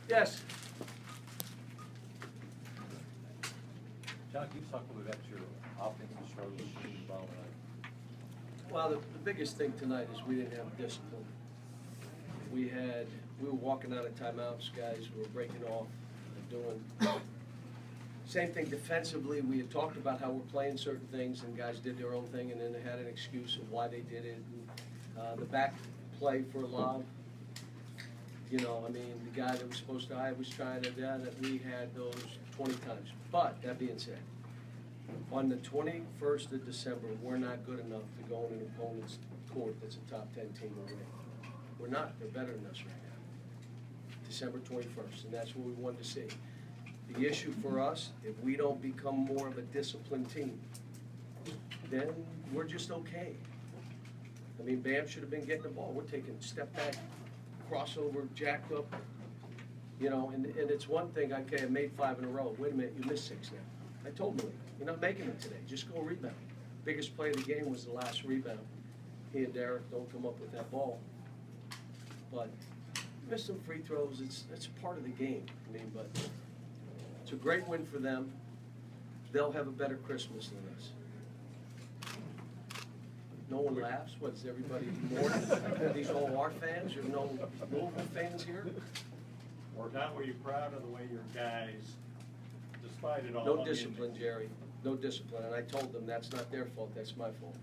Yes. John, can you talk a little bit about your offensive struggles shooting the ball tonight? Well, the biggest thing tonight is we didn't have discipline. We were walking out of timeouts, guys. We were breaking off and doing. Same thing defensively. We had talked about how we're playing certain things, and guys did their own thing, and then they had an excuse of why they did it. And, the back play for a lob. You know, I mean, the guy that was supposed to, I was trying to, that we had those 20 times. But that being said, on the 21st of December, we're not good enough to go in an opponent's court that's a top 10 team and win. We're not. They're better than us right now. December 21st, and that's what we wanted to see. The issue for us, if we don't become more of a disciplined team, then we're just okay. I mean, Bam should have been getting the ball. We're taking step back, crossover, jacked up. You know, and it's one thing, okay, I made 5 in a row. Wait a minute, you missed 6 now. I told Malik, you're not making it today. Just go rebound. Biggest play of the game was the last rebound. He and Derek don't come up with that ball. But missed some free throws. It's part of the game. I mean, but it's a great win for them. They'll have a better Christmas than us. No one laughs. What's everybody mourning? Are these all our fans? There's no Louisville fans here? John, were you proud of the way your guys, despite it all? No discipline, Jerry. No discipline. And I told them that's not their fault. That's my fault.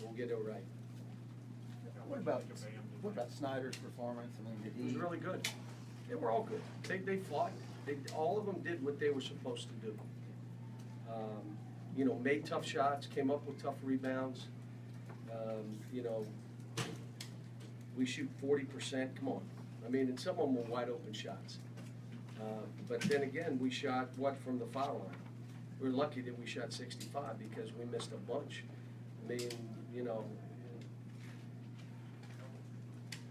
We'll get it right. What about Snyder's performance? I mean, did he? It was really good. They were all good. They fought. All of them did what they were supposed to do. You know, made tough shots, came up with tough rebounds. You know, we shoot 40%. Come on. I mean, and some of them were wide open shots. But then again, we shot what from the foul line? We're lucky that we shot 65 because we missed a bunch. I mean, you know.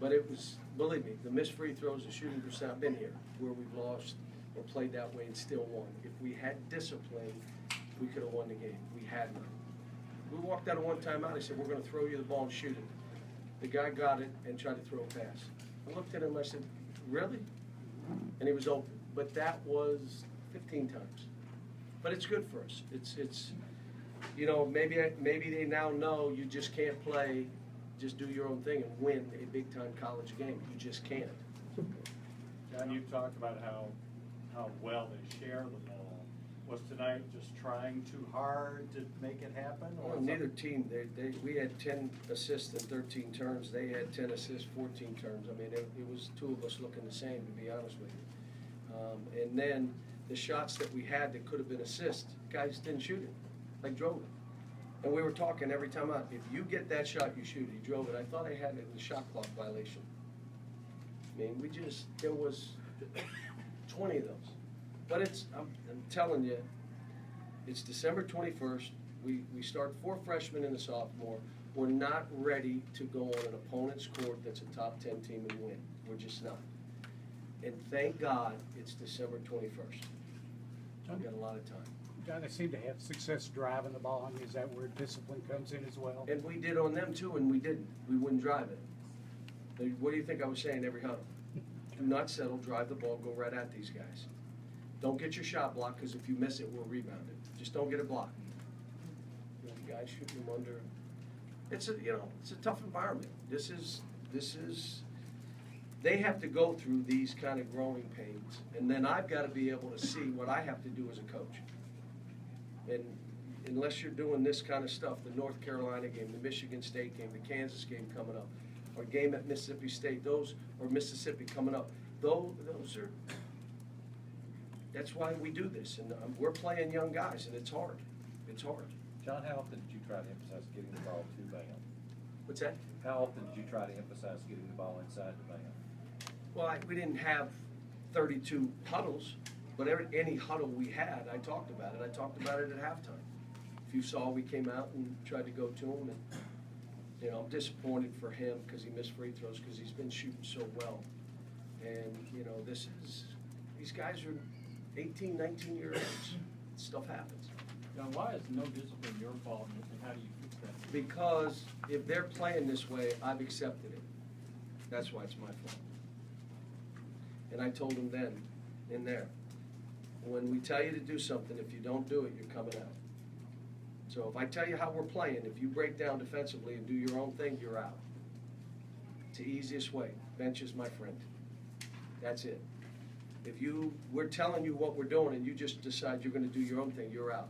But it was, believe me, the missed free throws, the shooting percent, I've been here where we've lost or played that way and still won. If we had discipline, we could have won the game. We had none. We walked out of one timeout. I said, we're going to throw you the ball and shoot it. The guy got it and tried to throw a pass. I looked at him, I said, really? And he was open. But that was 15 times. But it's good for us. It's you know, maybe they now know you just can't play, just do your own thing and win a big-time college game. You just can't. John, you talked about how well they share the ball. Was tonight just trying too hard to make it happen? Or well, neither team. We had 10 assists and 13 turns. They had 10 assists, 14 turns. I mean, it was two of us looking the same, to be honest with you. And then the shots that we had that could have been assists, guys didn't shoot it. Like drove it. And we were talking every time out, if you get that shot, you shoot it. He drove it. I thought I had it in the shot clock violation. I mean, there was 20 of those. But I'm telling you, it's December 21st. We start 4 freshmen and a sophomore. We're not ready to go on an opponent's court that's a top 10 team and win. We're just not. And thank God it's December 21st. We've got a lot of time. John, they seem to have success driving the ball. Is that where discipline comes in as well? And we did on them too, and we didn't. We wouldn't drive it. What do you think I was saying every huddle? Do not settle, drive the ball, go right at these guys. Don't get your shot blocked, because if you miss it, we'll rebound it. Just don't get it blocked. You know, the guys shooting them under. It's a tough environment. This is. They have to go through these kind of growing pains, and then I've got to be able to see what I have to do as a coach. And unless you're doing this kind of stuff, the North Carolina game, the Michigan State game, the Kansas game coming up, or game at Mississippi State, or Mississippi coming up, those are. That's why we do this, and we're playing young guys, and it's hard. It's hard. John, how often did you try to emphasize getting the ball to Bam? What's that? How often did you try to emphasize getting the ball inside the Bam? Well, we didn't have 32 huddles, but any huddle we had, I talked about it. I talked about it at halftime. If you saw, we came out and tried to go to him, and you know, I'm disappointed for him because he missed free throws because he's been shooting so well. And you know, these guys are 18, 19 years old. Stuff happens. Now, why is no discipline your fault, and how do you fix that? Because if they're playing this way, I've accepted it. That's why it's my fault. And I told them then, in there. When we tell you to do something, if you don't do it, you're coming out. So if I tell you how we're playing, if you break down defensively and do your own thing, you're out. It's the easiest way. Bench is my friend. That's it. If we're telling you what we're doing and you just decide you're going to do your own thing, you're out.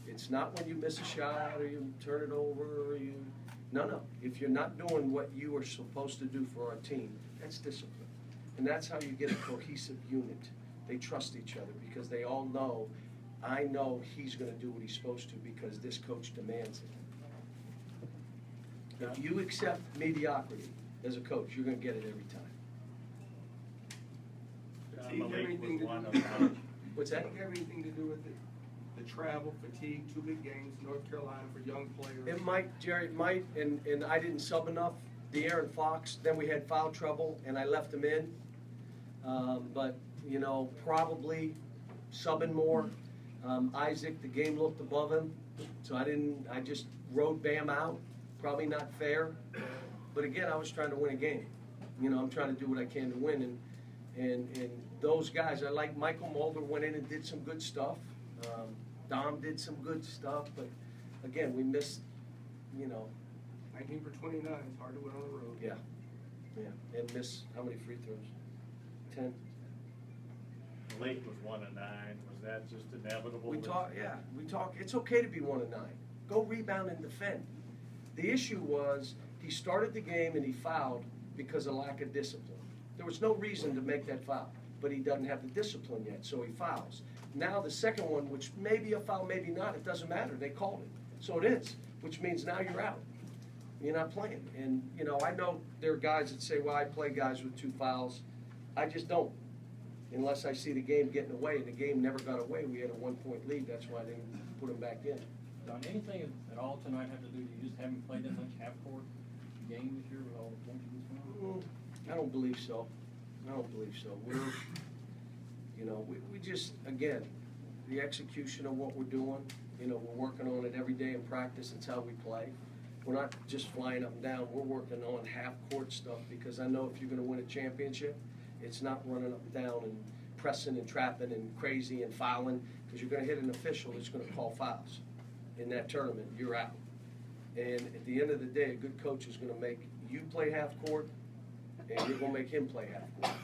It's not when you miss a shot or you turn it over or you, no. If you're not doing what you are supposed to do for our team, that's discipline. And that's how you get a cohesive unit. They trust each other because they all know, I know he's going to do what he's supposed to because this coach demands it. If you accept mediocrity as a coach, you're going to get it every time. Malik was one of What's that? Does it have anything to do with it? The travel, fatigue, 2 big games, North Carolina for young players? It might, Jerry, it might, and I didn't sub enough. De'Aaron Fox, then we had foul trouble, and I left him in. But, you know, probably subbing more. Isaac, the game looked above him, so I just rode Bam out. Probably not fair. But again, I was trying to win a game. You know, I'm trying to do what I can to win, and those guys, I like Michael Mulder went in and did some good stuff. Dom did some good stuff, but again, we missed, you know. 19 for 29, it's hard to win on the road. Yeah, and miss how many free throws? 10. Malik was 1 of 9. Was that just inevitable? We talk. It's okay to be 1 of 9. Go rebound and defend. The issue was he started the game and he fouled because of lack of discipline. There was no reason to make that foul, but he doesn't have the discipline yet, so he fouls. Now the second one, which may be a foul, maybe not, it doesn't matter. They called it. So it is, which means now you're out. You're not playing. And, you know, I know there are guys that say, well, I play guys with 2 fouls. I just don't, unless I see the game getting away, and the game never got away. We had a 1-point lead. That's why I didn't put him back in. Don, anything at all tonight have to do, you just haven't played that much half-court game this year with all the points this morning? I don't believe so. We're, you know, we just, again, the execution of what we're doing, you know, we're working on it every day in practice. It's how we play. We're not just flying up and down. We're working on half-court stuff because I know if you're going to win a championship, it's not running up and down and pressing and trapping and crazy and fouling, because you're going to hit an official that's going to call fouls. In that tournament, you're out. And at the end of the day, a good coach is going to make you play half-court, and you're going to make him play half-court.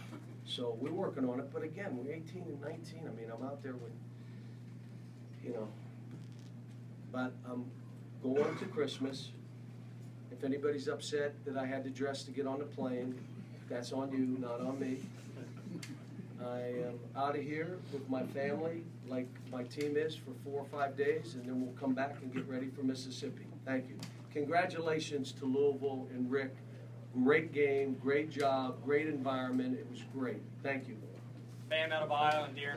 So we're working on it. But again, we're 18 and 19. I mean, I'm out there with, you know, but I'm going to Christmas. If anybody's upset that I had to dress to get on the plane, that's on you, not on me. I am out of here with my family, like my team is, for 4 or 5 days, and then we'll come back and get ready for Mississippi. Thank you. Congratulations to Louisville and Rick. Great game, great job, great environment. It was great. Thank you. Bam Adebayo and De'Aaron